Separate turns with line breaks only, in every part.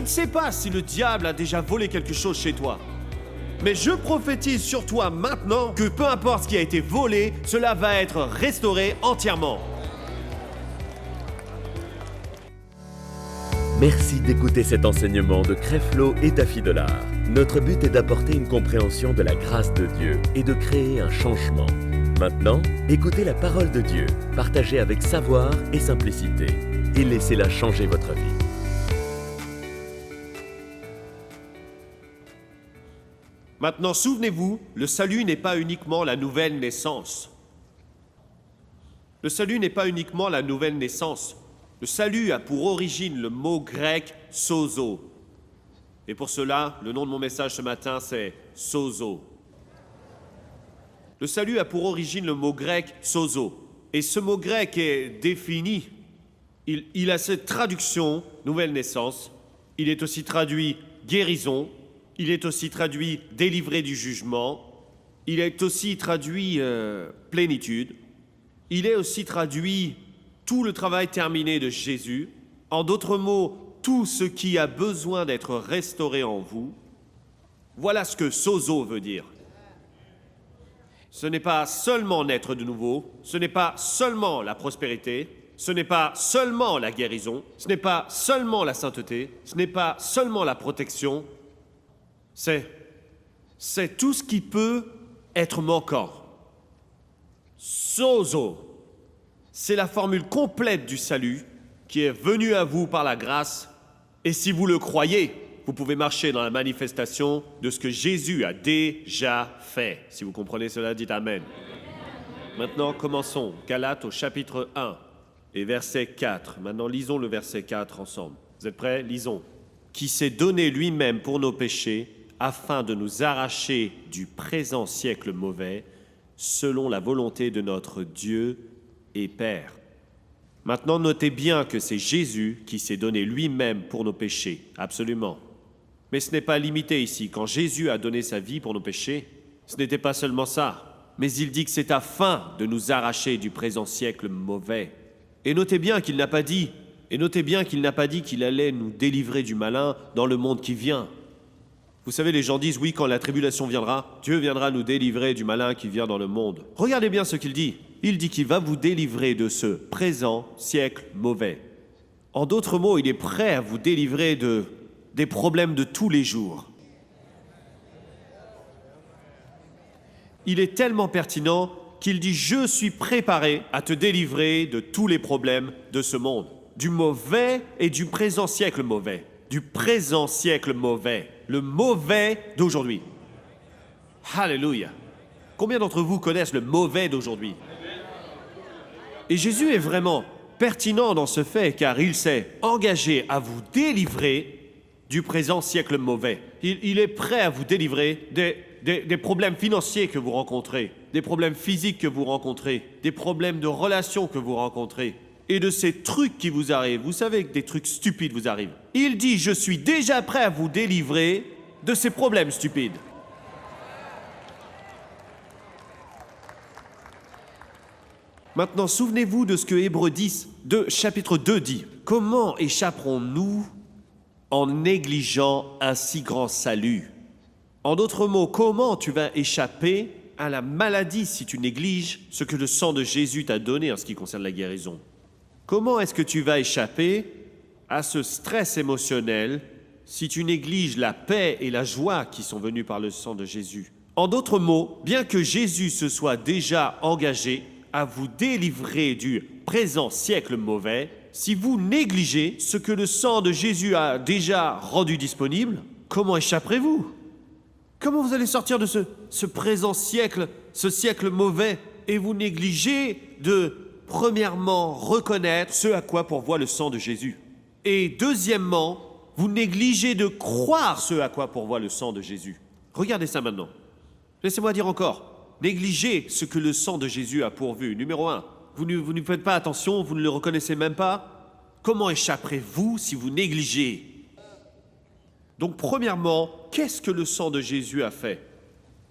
sais pas si le diable a déjà volé quelque chose chez toi. Mais je prophétise sur toi maintenant que peu importe ce qui a été volé, cela va être restauré entièrement.
Merci d'écouter cet enseignement de Creflo et Daffy Delard. Notre but est d'apporter une compréhension de la grâce de Dieu et de créer un changement. Maintenant, écoutez la parole de Dieu, partagée avec savoir et simplicité, et laissez-la changer votre vie.
Maintenant, souvenez-vous, le salut n'est pas uniquement la nouvelle naissance. Le salut n'est pas uniquement la nouvelle naissance. Le salut a pour origine le mot grec « sozo ». Et pour cela, le nom de mon message ce matin, c'est « sozo ». Le salut a pour origine le mot grec « sozo ». Et ce mot grec est défini. Il a cette traduction « nouvelle naissance ». Il est aussi traduit « guérison ». Il est aussi traduit « délivré du jugement ». Il est aussi traduit « plénitude ». Il est aussi traduit « tout le travail terminé de Jésus ». En d'autres mots, tout ce qui a besoin d'être restauré en vous. Voilà ce que sozo veut dire. Ce n'est pas seulement naître de nouveau, ce n'est pas seulement la prospérité, ce n'est pas seulement la guérison, ce n'est pas seulement la sainteté, ce n'est pas seulement la protection. C'est tout ce qui peut être manquant. Sozo, c'est la formule complète du salut qui est venue à vous par la grâce. Et si vous le croyez, vous pouvez marcher dans la manifestation de ce que Jésus a déjà fait. Si vous comprenez cela, dites Amen. Maintenant, commençons. Galates au chapitre 1 et verset 4. Maintenant, lisons le verset 4 ensemble. Vous êtes prêts? Lisons. « Qui s'est donné lui-même pour nos péchés, afin de nous arracher du présent siècle mauvais, selon la volonté de notre Dieu et Père. » Maintenant, notez bien que c'est Jésus qui s'est donné lui-même pour nos péchés, absolument. Mais ce n'est pas limité ici. Quand Jésus a donné sa vie pour nos péchés, ce n'était pas seulement ça, mais il dit que c'est afin de nous arracher du présent siècle mauvais. Et notez bien qu'il n'a pas dit qu'il allait nous délivrer du malin dans le monde qui vient. Vous savez, les gens disent, oui, quand la tribulation viendra, Dieu viendra nous délivrer du malin qui vient dans le monde. Regardez bien ce qu'il dit. Il dit qu'il va vous délivrer de ce présent siècle mauvais. En d'autres mots, il est prêt à vous délivrer des problèmes de tous les jours. Il est tellement pertinent qu'il dit « Je suis préparé à te délivrer de tous les problèmes de ce monde. » Du mauvais et du présent siècle mauvais. Du présent siècle mauvais. Le mauvais d'aujourd'hui. Alléluia. Combien d'entre vous connaissent le mauvais d'aujourd'hui? Et Jésus est vraiment pertinent dans ce fait, car il s'est engagé à vous délivrer du présent siècle mauvais. Il est prêt à vous délivrer des problèmes financiers que vous rencontrez, des problèmes physiques que vous rencontrez, des problèmes de relations que vous rencontrez, et de ces trucs qui vous arrivent. Vous savez que des trucs stupides vous arrivent. Il dit, je suis déjà prêt à vous délivrer de ces problèmes stupides. Maintenant, souvenez-vous de ce que Hébreux 10, chapitre 2 dit. Comment échapperons-nous en négligeant un si grand salut? En d'autres mots, comment tu vas échapper à la maladie si tu négliges ce que le sang de Jésus t'a donné en ce qui concerne la guérison? Comment est-ce que tu vas échapper à ce stress émotionnel si tu négliges la paix et la joie qui sont venues par le sang de Jésus? En d'autres mots, bien que Jésus se soit déjà engagé à vous délivrer du présent siècle mauvais, si vous négligez ce que le sang de Jésus a déjà rendu disponible, comment échapperez-vous? Comment vous allez sortir de ce présent siècle, ce siècle mauvais, et vous négligez de, premièrement, reconnaître ce à quoi pourvoit le sang de Jésus. Et deuxièmement, vous négligez de croire ce à quoi pourvoit le sang de Jésus. Regardez ça maintenant. Laissez-moi dire encore. Négligez ce que le sang de Jésus a pourvu. Numéro 1, vous ne faites pas attention, vous ne le reconnaissez même pas. Comment échapperez-vous si vous négligez? Donc, premièrement, qu'est-ce que le sang de Jésus a fait?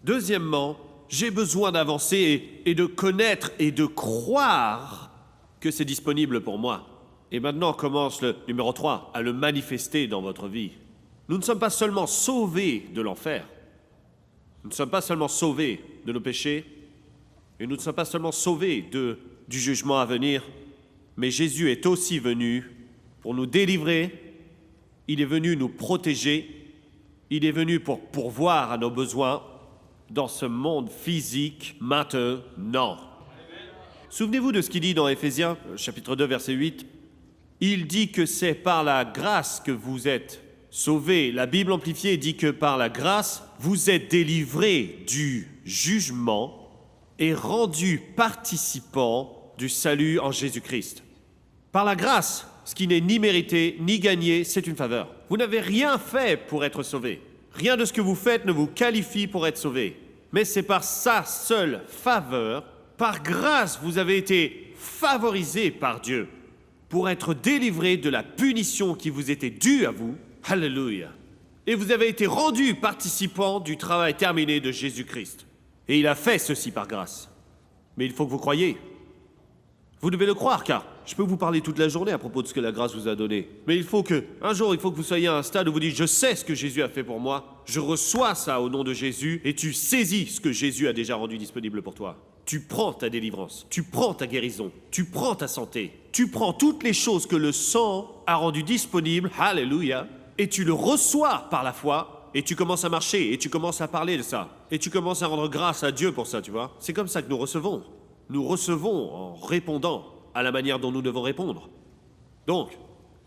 Deuxièmement, j'ai besoin d'avancer et de connaître et de croire que c'est disponible pour moi. Et maintenant commence le numéro 3, à le manifester dans votre vie. Nous ne sommes pas seulement sauvés de l'enfer, nous ne sommes pas seulement sauvés de nos péchés, et nous ne sommes pas seulement sauvés du jugement à venir, mais Jésus est aussi venu pour nous délivrer, il est venu nous protéger, il est venu pour pourvoir à nos besoins dans ce monde physique maintenant. Souvenez-vous de ce qu'il dit dans Éphésiens, chapitre 2, verset 8. Il dit que c'est par la grâce que vous êtes sauvés. La Bible amplifiée dit que par la grâce, vous êtes délivrés du jugement et rendus participants du salut en Jésus-Christ. Par la grâce, ce qui n'est ni mérité, ni gagné, c'est une faveur. Vous n'avez rien fait pour être sauvé. Rien de ce que vous faites ne vous qualifie pour être sauvé. Mais c'est par sa seule faveur, par grâce, vous avez été favorisés par Dieu pour être délivrés de la punition qui vous était due à vous. Alléluia. Et vous avez été rendus participants du travail terminé de Jésus-Christ. Et il a fait ceci par grâce. Mais il faut que vous croyiez. Vous devez le croire, car je peux vous parler toute la journée à propos de ce que la grâce vous a donné. Mais un jour, il faut que vous soyez à un stade où vous dites « Je sais ce que Jésus a fait pour moi, je reçois ça au nom de Jésus » et tu saisis ce que Jésus a déjà rendu disponible pour toi. Tu prends ta délivrance, tu prends ta guérison, tu prends ta santé, tu prends toutes les choses que le sang a rendues disponibles, alléluia, et tu le reçois par la foi, et tu commences à marcher, et tu commences à parler de ça, et tu commences à rendre grâce à Dieu pour ça, tu vois. C'est comme ça que nous recevons. Nous recevons en répondant à la manière dont nous devons répondre. Donc,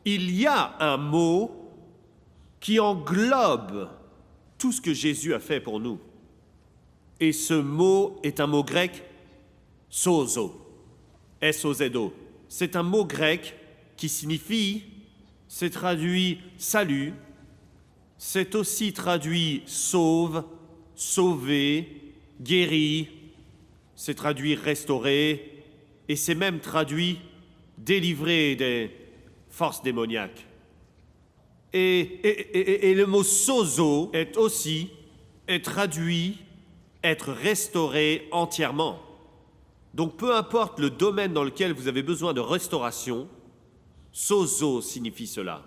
il y a un mot qui englobe tout ce que Jésus a fait pour nous. Et ce mot est un mot grec, sozo, S-O-Z-O. C'est un mot grec qui signifie, c'est traduit salut, c'est aussi traduit sauve, sauver, guéri, c'est traduit restaurer, et c'est même traduit délivrer des forces démoniaques. Et le mot sozo est traduit être restauré entièrement. Donc peu importe le domaine dans lequel vous avez besoin de restauration, sozo signifie cela.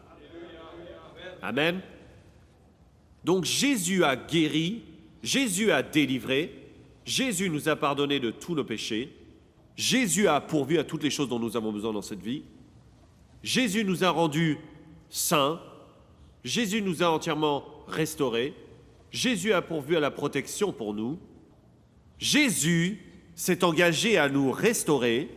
Amen. Donc Jésus a guéri, Jésus a délivré, Jésus nous a pardonné de tous nos péchés, Jésus a pourvu à toutes les choses dont nous avons besoin dans cette vie, Jésus nous a rendus saints, Jésus nous a entièrement restaurés, Jésus a pourvu à la protection pour nous, Jésus s'est engagé à nous restaurer,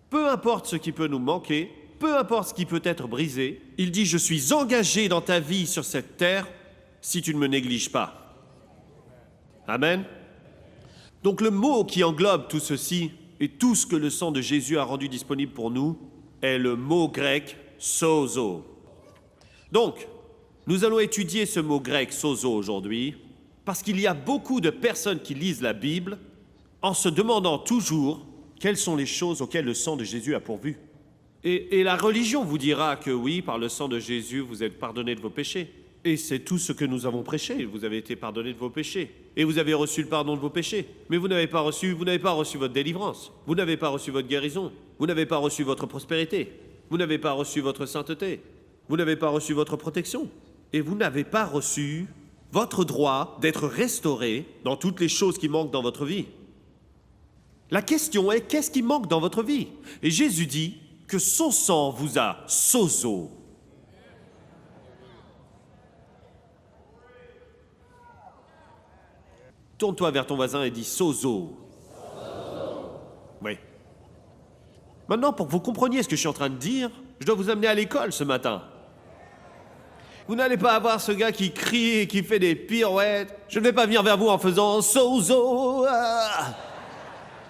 peu importe ce qui peut nous manquer, peu importe ce qui peut être brisé, il dit « Je suis engagé dans ta vie sur cette terre si tu ne me négliges pas. » Amen. Donc le mot qui englobe tout ceci et tout ce que le sang de Jésus a rendu disponible pour nous est le mot grec « sozo ». Donc, nous allons étudier ce mot grec « sozo » aujourd'hui parce qu'il y a beaucoup de personnes qui lisent la Bible en se demandant toujours quelles sont les choses auxquelles le sang de Jésus a pourvu. Et la religion vous dira que oui, par le sang de Jésus, vous êtes pardonnés de vos péchés. Et c'est tout ce que nous avons prêché. Vous avez été pardonnés de vos péchés. Et vous avez reçu le pardon de vos péchés. Mais vous n'avez pas reçu votre délivrance. Vous n'avez pas reçu votre guérison. Vous n'avez pas reçu votre prospérité. Vous n'avez pas reçu votre sainteté. Vous n'avez pas reçu votre protection. Et vous n'avez pas reçu votre droit d'être restauré dans toutes les choses qui manquent dans votre vie. La question est, qu'est-ce qui manque dans votre vie? Et Jésus dit que son sang vous a sozo. Tourne-toi vers ton voisin et dis sozo. Oui. Maintenant, pour que vous compreniez ce que je suis en train de dire, je dois vous amener à l'école ce matin. Vous n'allez pas avoir ce gars qui crie et qui fait des pirouettes. Je ne vais pas venir vers vous en faisant sozo.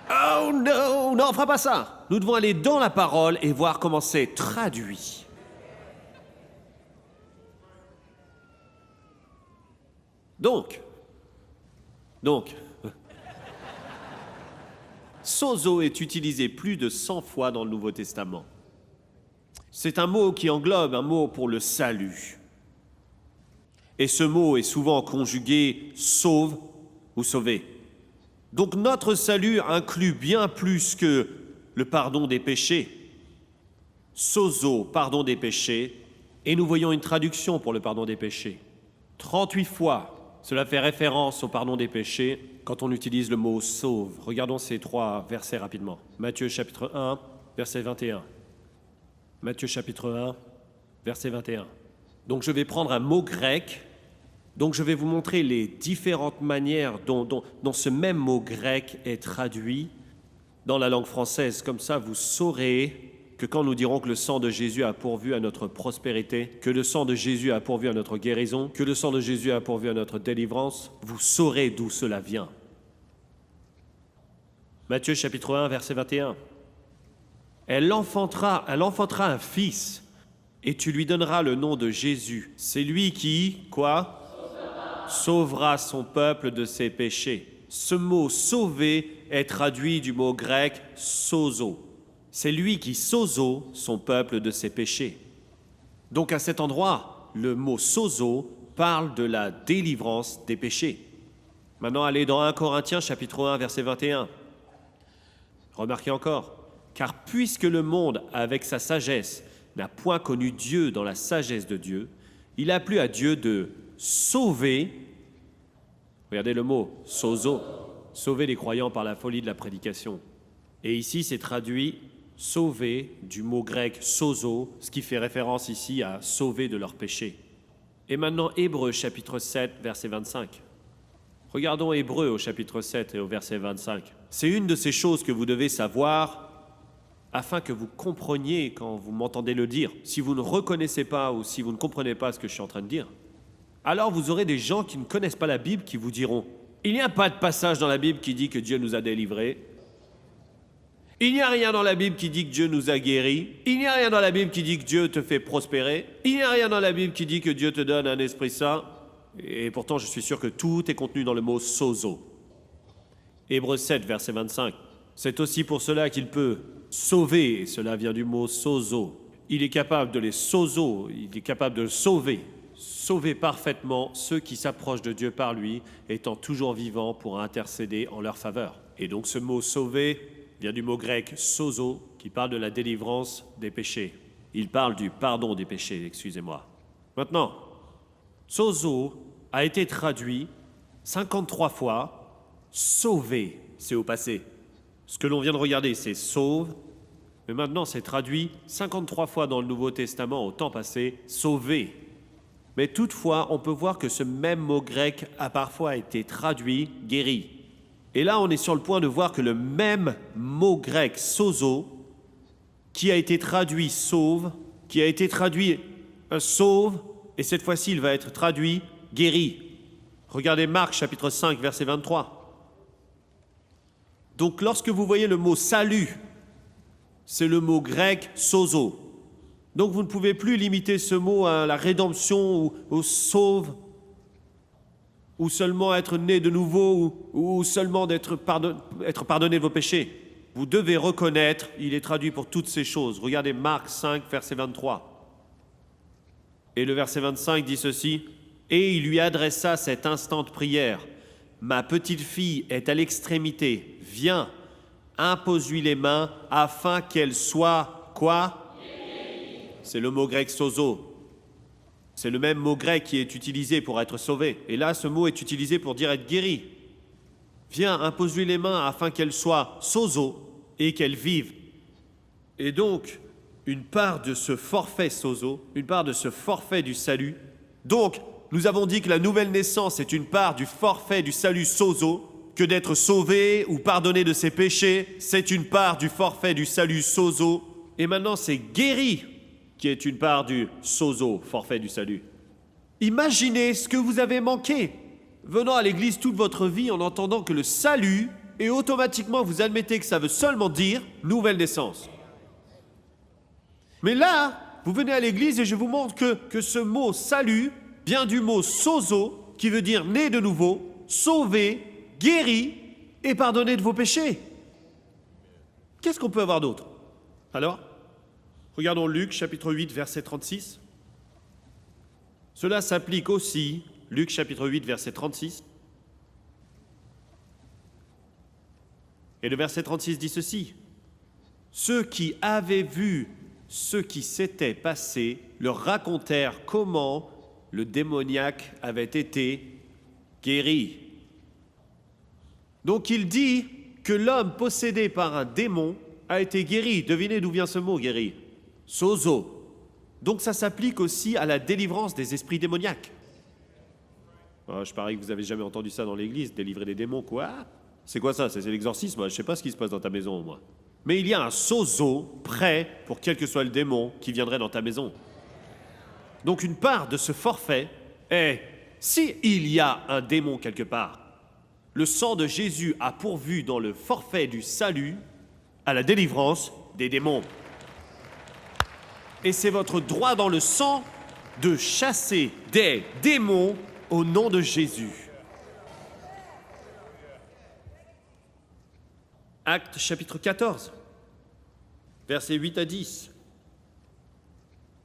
Oh non, non, on ne fera pas ça. Nous devons aller dans la parole et voir comment c'est traduit. Donc, sozo est utilisé plus de 100 fois dans le Nouveau Testament. C'est un mot qui englobe un mot pour le salut. Et ce mot est souvent conjugué sauve ou sauver. Donc notre salut inclut bien plus que le pardon des péchés. Sozo, pardon des péchés, Et nous voyons une traduction pour le pardon des péchés. 38 fois, cela fait référence au pardon des péchés quand on utilise le mot « sauve ». Regardons ces 3 versets rapidement. Matthieu chapitre 1, verset 21. Matthieu chapitre 1, verset 21. Donc je vais prendre un mot grec. Donc je vais vous montrer les différentes manières dont ce même mot grec est traduit dans la langue française. Comme ça, vous saurez que quand nous dirons que le sang de Jésus a pourvu à notre prospérité, que le sang de Jésus a pourvu à notre guérison, que le sang de Jésus a pourvu à notre délivrance, vous saurez d'où cela vient. Matthieu chapitre 1, verset 21. Elle enfantera un fils, et tu lui donneras le nom de Jésus. C'est lui qui, quoi ? Sauvera son peuple de ses péchés. Ce mot « sauver » est traduit du mot grec « sozo ». C'est lui qui sozo son peuple de ses péchés. Donc à cet endroit, le mot « sozo » parle de la délivrance des péchés. Maintenant, allez dans 1 Corinthiens chapitre 1, verset 21. Remarquez encore, « Car puisque le monde, avec sa sagesse, n'a point connu Dieu dans la sagesse de Dieu, il a plu à Dieu de sauver, regardez le mot, sozo, sauver les croyants par la folie de la prédication. Et ici, c'est traduit sauver du mot grec sozo, ce qui fait référence ici à sauver de leurs péchés. Et maintenant, Hébreux chapitre 7, verset 25. Regardons Hébreux au chapitre 7 et au verset 25. C'est une de ces choses que vous devez savoir afin que vous compreniez quand vous m'entendez le dire. Si vous ne reconnaissez pas ou si vous ne comprenez pas ce que je suis en train de dire, alors vous aurez des gens qui ne connaissent pas la Bible qui vous diront « Il n'y a pas de passage dans la Bible qui dit que Dieu nous a délivrés. Il n'y a rien dans la Bible qui dit que Dieu nous a guéris. Il n'y a rien dans la Bible qui dit que Dieu te fait prospérer. Il n'y a rien dans la Bible qui dit que Dieu te donne un Esprit Saint. » Et pourtant, je suis sûr que tout est contenu dans le mot « sozo ». Hébreux 7, verset 25. C'est aussi pour cela qu'il peut sauver, et cela vient du mot « sozo ». Il est capable de les sozo, il est capable de sauver parfaitement ceux qui s'approchent de Dieu par lui, étant toujours vivants pour intercéder en leur faveur. Et donc ce mot « sauver » vient du mot grec « sozo » qui parle de la délivrance des péchés. Il parle du pardon des péchés, excusez-moi. Maintenant, « sozo » a été traduit 53 fois « sauver », c'est au passé. Ce que l'on vient de regarder, c'est « sauve », mais maintenant c'est traduit 53 fois dans le Nouveau Testament au temps passé « sauver ». Mais toutefois, on peut voir que ce même mot grec a parfois été traduit « guéri ». Et là, on est sur le point de voir que le même mot grec « sozo », qui a été traduit « sauve », qui a été traduit « sauve », et cette fois-ci, il va être traduit « guéri ». Regardez Marc, chapitre 5, verset 23. Donc, lorsque vous voyez le mot « salut », c'est le mot grec « sozo ». Donc vous ne pouvez plus limiter ce mot à la rédemption ou au sauve, ou seulement être né de nouveau, ou seulement être pardonné de vos péchés. Vous devez reconnaître, il est traduit pour toutes ces choses. Regardez Marc 5, verset 23. Et le verset 25 dit ceci, « Et il lui adressa cette instante prière. Ma petite fille est à l'extrémité. Viens, impose-lui les mains afin qu'elle soit, quoi ? C'est le mot grec « sozo ». C'est le même mot grec qui est utilisé pour être sauvé. Et là, ce mot est utilisé pour dire être guéri. Viens, impose-lui les mains afin qu'elle soit sozo et qu'elle vive. Et donc, une part de ce forfait sozo, une part de ce forfait du salut. Donc, nous avons dit que la nouvelle naissance est une part du forfait du salut sozo, que d'être sauvé ou pardonné de ses péchés, c'est une part du forfait du salut sozo. Et maintenant, c'est guéri qui est une part du sozo, forfait du salut. Imaginez ce que vous avez manqué, venant à l'église toute votre vie en entendant que le salut, et automatiquement vous admettez que ça veut seulement dire nouvelle naissance. Mais là, vous venez à l'église et je vous montre que ce mot salut vient du mot sozo, qui veut dire né de nouveau, sauvé, guéri et pardonné de vos péchés. Qu'est-ce qu'on peut avoir d'autre? Alors, regardons Luc, chapitre 8, verset 36. Cela s'applique aussi, Luc, chapitre 8, verset 36. Et le verset 36 dit ceci. « Ceux qui avaient vu ce qui s'était passé, leur racontèrent comment le démoniaque avait été guéri. Donc il dit que l'homme possédé par un démon a été guéri. Devinez d'où vient ce mot, guéri? Sozo. Donc ça s'applique aussi à la délivrance des esprits démoniaques. Oh, je parie que vous avez jamais entendu ça dans l'église, délivrer des démons, quoi? C'est quoi ça? C'est l'exorcisme? Je sais pas ce qui se passe dans ta maison, moi. Mais il y a un sozo prêt pour quel que soit le démon qui viendrait dans ta maison. Donc une part de ce forfait est, si il y a un démon quelque part, le sang de Jésus a pourvu dans le forfait du salut à la délivrance des démons. Et c'est votre droit dans le sang de chasser des démons au nom de Jésus. Actes chapitre 14, versets 8 à 10.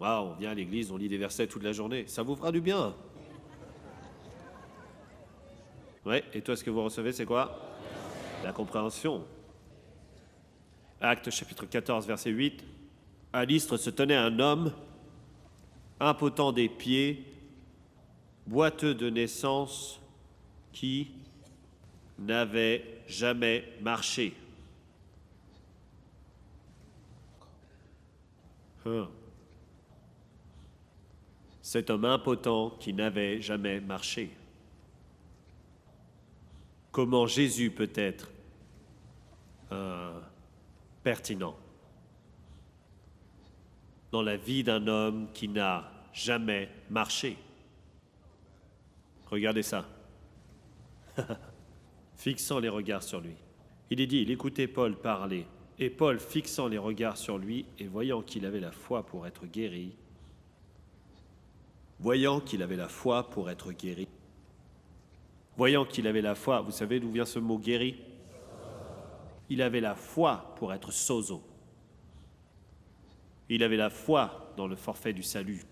Waouh, on vient à l'église, on lit des versets toute la journée. Ça vous fera du bien. Ouais, et toi, ce que vous recevez, c'est quoi? La compréhension. Actes chapitre 14, verset 8. À Lystre se tenait un homme, impotent des pieds, boiteux de naissance, qui n'avait jamais marché. Cet homme impotent qui n'avait jamais marché. Comment Jésus peut être pertinent dans la vie d'un homme qui n'a jamais marché? Regardez ça. Fixant les regards sur lui. Il est dit, il écoutait Paul parler. Et Paul, fixant les regards sur lui et voyant qu'il avait la foi pour être guéri, voyant qu'il avait la foi, vous savez d'où vient ce mot guéri? Il avait la foi pour être sozo. Il avait la foi dans le forfait du salut.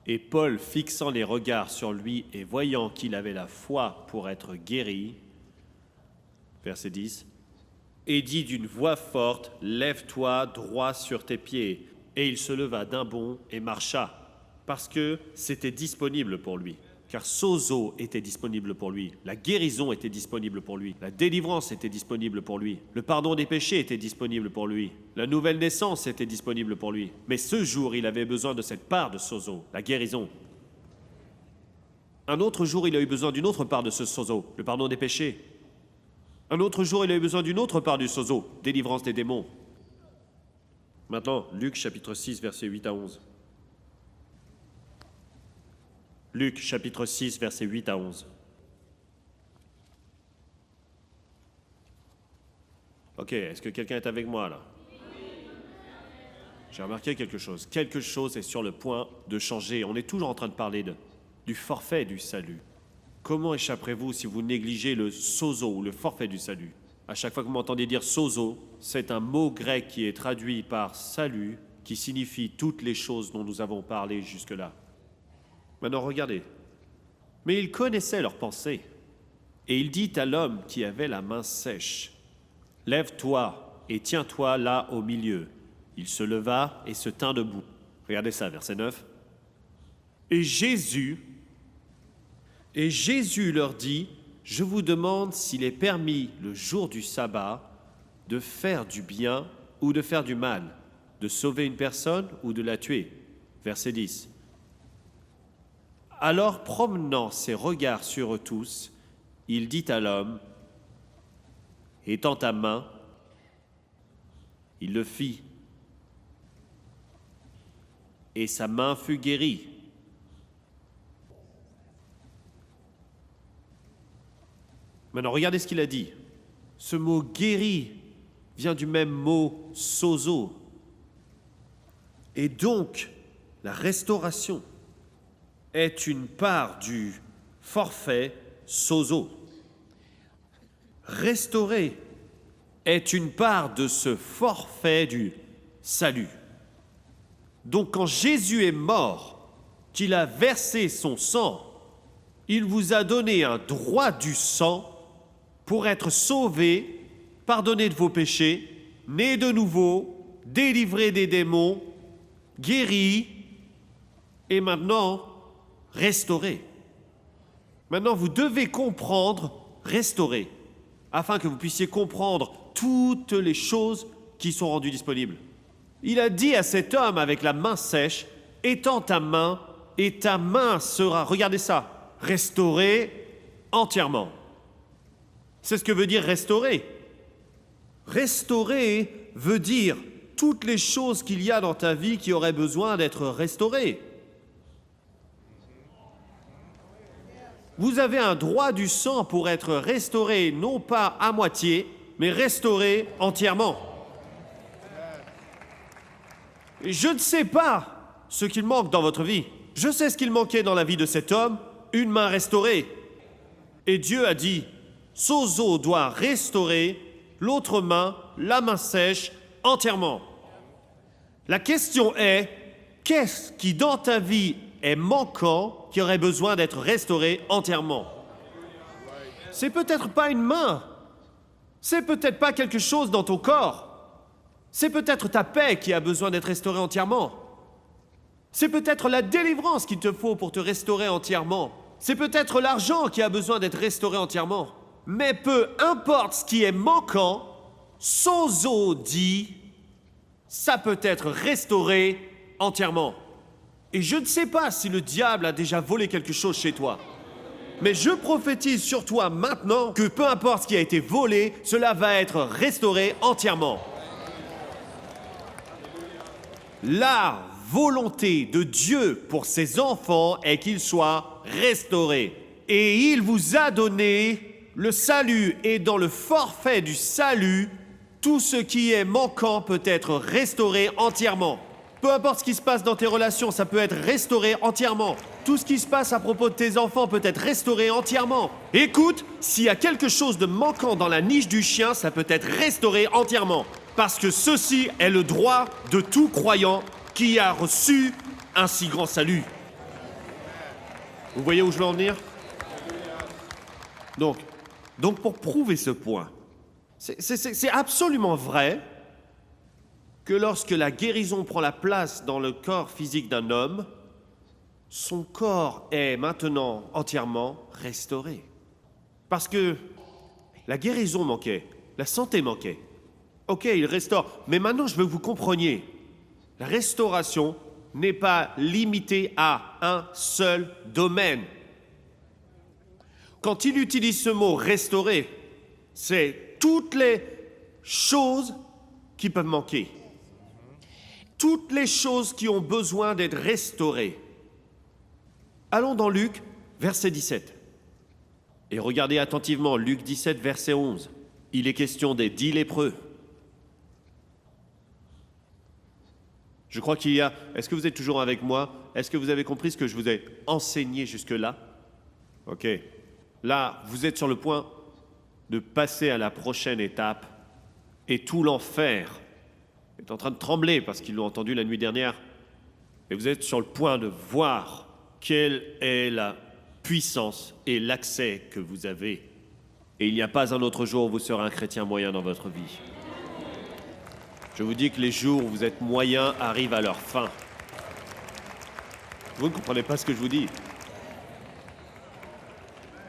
Et Paul, fixant les regards sur lui et voyant qu'il avait la foi pour être guéri, verset 10, et dit d'une voix forte, « Lève-toi droit sur tes pieds. » Et il se leva d'un bond et marcha, parce que c'était disponible pour lui. Car sozo était disponible pour lui, la guérison était disponible pour lui, la délivrance était disponible pour lui, le pardon des péchés était disponible pour lui, la nouvelle naissance était disponible pour lui. Mais ce jour, il avait besoin de cette part de sozo, la guérison. Un autre jour, il a eu besoin d'une autre part de ce sozo, le pardon des péchés. Un autre jour, il a eu besoin d'une autre part du sozo, délivrance des démons. Maintenant, Luc chapitre 6, versets 8 à 11. Luc chapitre 6, versets 8 à 11. Ok, est-ce que quelqu'un est avec moi là? J'ai remarqué quelque chose. Quelque chose est sur le point de changer. On est toujours en train de parler du forfait du salut. Comment échapperez-vous si vous négligez le sozo ou le forfait du salut? À chaque fois que vous m'entendez dire sozo, c'est un mot grec qui est traduit par salut, qui signifie toutes les choses dont nous avons parlé jusque-là. Maintenant, regardez. Mais il connaissait leurs pensées. Et il dit à l'homme qui avait la main sèche, « Lève-toi et tiens-toi là au milieu. » Il se leva et se tint debout. Regardez ça, verset 9. Et Jésus leur dit, « Je vous demande s'il est permis le jour du sabbat de faire du bien ou de faire du mal, de sauver une personne ou de la tuer. » Verset 10. Alors, promenant ses regards sur eux tous, il dit à l'homme, « Étends ta main. » Il le fit. Et sa main fut guérie. Maintenant, regardez ce qu'il a dit. Ce mot « guéri » vient du même mot « sozo ». Et donc, la restauration est une part du forfait sozo. Restaurer est une part de ce forfait du salut. Donc quand Jésus est mort, qu'il a versé son sang, il vous a donné un droit du sang pour être sauvé, pardonné de vos péchés, né de nouveau délivré des démons, guéri, et maintenant, restauré. Maintenant, vous devez comprendre, restaurer, afin que vous puissiez comprendre toutes les choses qui sont rendues disponibles. Il a dit à cet homme avec la main sèche, « Étends ta main, et ta main sera, regardez ça, restaurée entièrement. » C'est ce que veut dire restaurer. Restaurer veut dire toutes les choses qu'il y a dans ta vie qui auraient besoin d'être restaurées. Vous avez un droit du sang pour être restauré, non pas à moitié, mais restauré entièrement. Je ne sais pas ce qu'il manque dans votre vie. Je sais ce qu'il manquait dans la vie de cet homme, une main restaurée. Et Dieu a dit, Sozo doit restaurer l'autre main, la main sèche, entièrement. La question est, qu'est-ce qui dans ta vie est manquant, qui aurait besoin d'être restauré entièrement? C'est peut-être pas une main, c'est peut-être pas quelque chose dans ton corps, c'est peut-être ta paix qui a besoin d'être restaurée entièrement. C'est peut-être la délivrance qu'il te faut pour te restaurer entièrement. C'est peut-être l'argent qui a besoin d'être restauré entièrement. Mais peu importe ce qui est manquant, Sozo dit, ça peut être restauré entièrement. Et je ne sais pas si le diable a déjà volé quelque chose chez toi. Mais je prophétise sur toi maintenant que peu importe ce qui a été volé, cela va être restauré entièrement. La volonté de Dieu pour ses enfants est qu'ils soient restaurés. Et il vous a donné le salut, et dans le forfait du salut, tout ce qui est manquant peut être restauré entièrement. Peu importe ce qui se passe dans tes relations, ça peut être restauré entièrement. Tout ce qui se passe à propos de tes enfants peut être restauré entièrement. Écoute, s'il y a quelque chose de manquant dans la niche du chien, ça peut être restauré entièrement. Parce que ceci est le droit de tout croyant qui a reçu un si grand salut. Vous voyez où je veux en venir? Donc pour prouver ce point, c'est absolument vrai que lorsque la guérison prend la place dans le corps physique d'un homme, son corps est maintenant entièrement restauré. Parce que la guérison manquait, la santé manquait. Ok, il restaure, mais maintenant je veux que vous compreniez, la restauration n'est pas limitée à un seul domaine. Quand il utilise ce mot « restaurer », c'est toutes les choses qui peuvent manquer. Toutes les choses qui ont besoin d'être restaurées. Allons dans Luc, verset 17. Et regardez attentivement, Luc 17, verset 11. Il est question des 10 lépreux. Je crois qu'il y a... Est-ce que vous êtes toujours avec moi? Est-ce que vous avez compris ce que je vous ai enseigné jusque-là? Ok. Là, vous êtes sur le point de passer à la prochaine étape et tout l'enfer est en train de trembler parce qu'ils l'ont entendu la nuit dernière. Et vous êtes sur le point de voir quelle est la puissance et l'accès que vous avez. Et il n'y a pas un autre jour où vous serez un chrétien moyen dans votre vie. Je vous dis que les jours où vous êtes moyen arrivent à leur fin. Vous ne comprenez pas ce que je vous dis.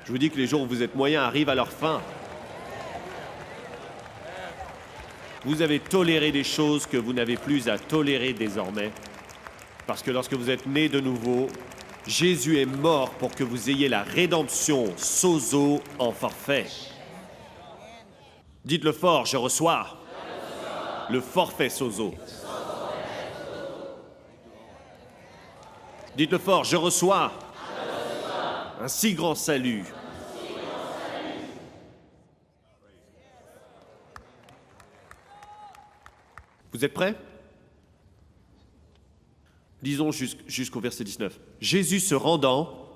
Je vous dis que les jours où vous êtes moyen arrivent à leur fin. Vous avez toléré des choses que vous n'avez plus à tolérer désormais. Parce que lorsque vous êtes né de nouveau, Jésus est mort pour que vous ayez la rédemption sozo en forfait. Dites-le fort, je reçois le forfait sozo. Dites-le fort, je reçois un si grand salut. Vous êtes prêts? Lisons jusqu'au verset 19. Jésus se rendant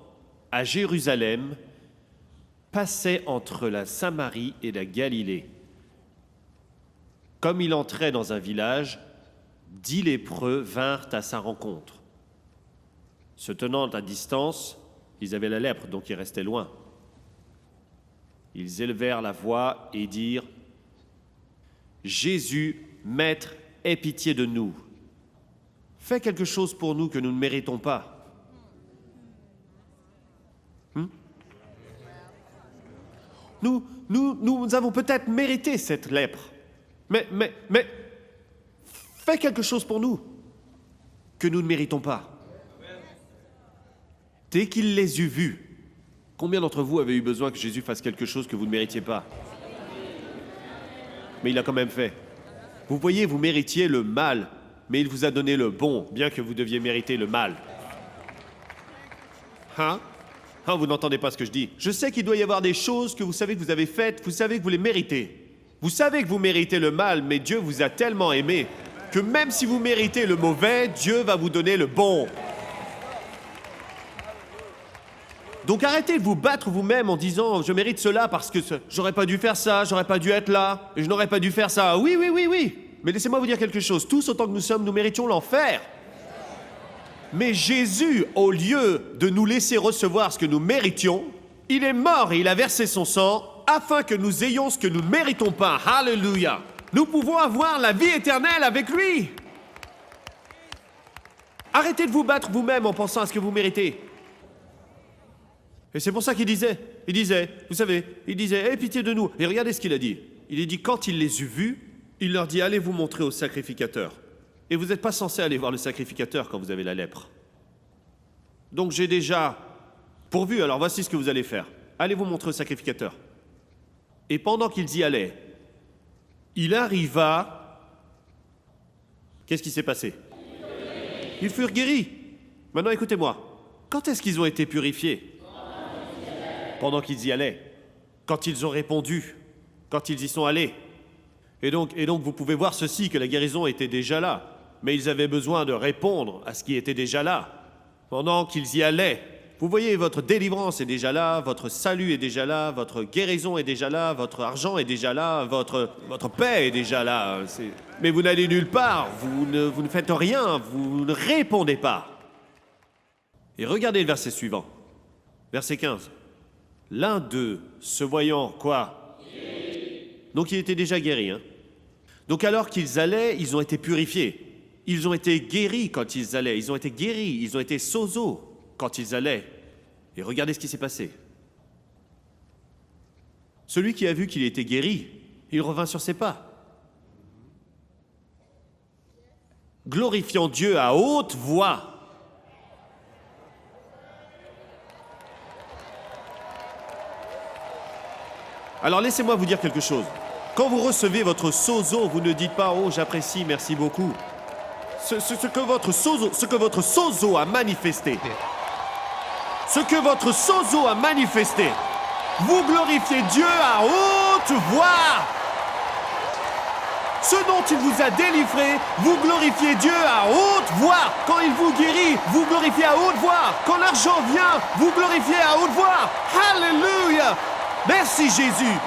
à Jérusalem passait entre la Samarie et la Galilée. Comme il entrait dans un village, 10 lépreux vinrent à sa rencontre. Se tenant à distance, ils avaient la lèpre, donc ils restaient loin. Ils élevèrent la voix et dirent « Jésus, Maître, aie pitié de nous. Fais quelque chose pour nous que nous ne méritons pas. Nous avons peut-être mérité cette lèpre. Mais fais quelque chose pour nous que nous ne méritons pas. Dès qu'il les eut vus, combien d'entre vous avez eu besoin que Jésus fasse quelque chose que vous ne méritiez pas? Mais il l'a quand même fait. Vous voyez, vous méritiez le mal, mais il vous a donné le bon, bien que vous deviez mériter le mal. Vous n'entendez pas ce que je dis. Je sais qu'il doit y avoir des choses que vous savez que vous avez faites, vous savez que vous les méritez. Vous savez que vous méritez le mal, mais Dieu vous a tellement aimé que même si vous méritez le mauvais, Dieu va vous donner le bon. Donc arrêtez de vous battre vous-même en disant « je mérite cela parce que j'aurais pas dû faire ça, j'aurais pas dû être là, et je n'aurais pas dû faire ça. » Oui. Mais laissez-moi vous dire quelque chose. Tous autant que nous sommes, nous méritions l'enfer. Mais Jésus, au lieu de nous laisser recevoir ce que nous méritions, il est mort et il a versé son sang afin que nous ayons ce que nous ne méritons pas. Alléluia! Nous pouvons avoir la vie éternelle avec lui. Arrêtez de vous battre vous-même en pensant à ce que vous méritez. Et c'est pour ça qu'il disait, vous savez, aie pitié de nous. Et regardez ce qu'il a dit. Il a dit, quand il les eut vus, il leur dit, allez vous montrer au sacrificateur. Et vous n'êtes pas censé aller voir le sacrificateur quand vous avez la lèpre. Donc j'ai déjà pourvu, alors voici ce que vous allez faire. Allez vous montrer au sacrificateur. Et pendant qu'ils y allaient, il arriva... Qu'est-ce qui s'est passé? Ils furent guéris. Maintenant écoutez-moi. Quand est-ce qu'ils ont été purifiés? Pendant qu'ils y allaient. Quand ils ont répondu. Quand ils y sont allés. Et donc vous pouvez voir ceci, que la guérison était déjà là. Mais ils avaient besoin de répondre à ce qui était déjà là, pendant qu'ils y allaient. Vous voyez, votre délivrance est déjà là, votre salut est déjà là, votre guérison est déjà là, votre argent est déjà là, votre paix est déjà là. Mais vous n'allez nulle part, vous ne faites rien, vous ne répondez pas. Et regardez le verset suivant, verset 15. L'un d'eux, se voyant quoi? Donc il était déjà guéri. Donc alors qu'ils allaient, ils ont été purifiés. Ils ont été guéris quand ils allaient, ils ont été guéris, ils ont été sozo quand ils allaient. Et regardez ce qui s'est passé. Celui qui a vu qu'il était guéri, il revint sur ses pas, glorifiant Dieu à haute voix. Alors laissez-moi vous dire quelque chose. Quand vous recevez votre sozo, vous ne dites pas « Oh, j'apprécie, merci beaucoup ». Ce que votre sozo a manifesté. Ce que votre sozo a manifesté. Vous glorifiez Dieu à haute voix. Ce dont il vous a délivré, vous glorifiez Dieu à haute voix. Quand il vous guérit, vous glorifiez à haute voix. Quand l'argent vient, vous glorifiez à haute voix. Alléluia! Merci Jésus.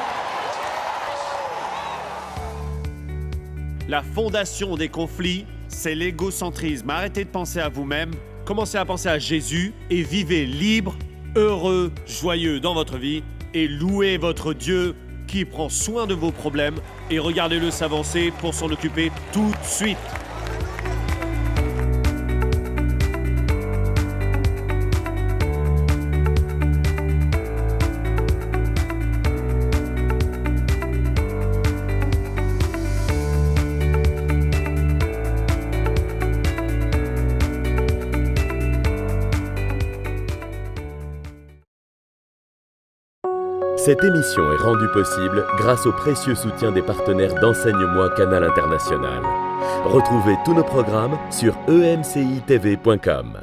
La fondation des conflits, c'est l'égocentrisme. Arrêtez de penser à vous-même, commencez à penser à Jésus et vivez libre, heureux, joyeux dans votre vie et louez votre Dieu qui prend soin de vos problèmes et regardez-le s'avancer pour s'en occuper tout de suite.
Cette émission est rendue possible grâce au précieux soutien des partenaires d'Enseigne-moi Canal International. Retrouvez tous nos programmes sur emcitv.com.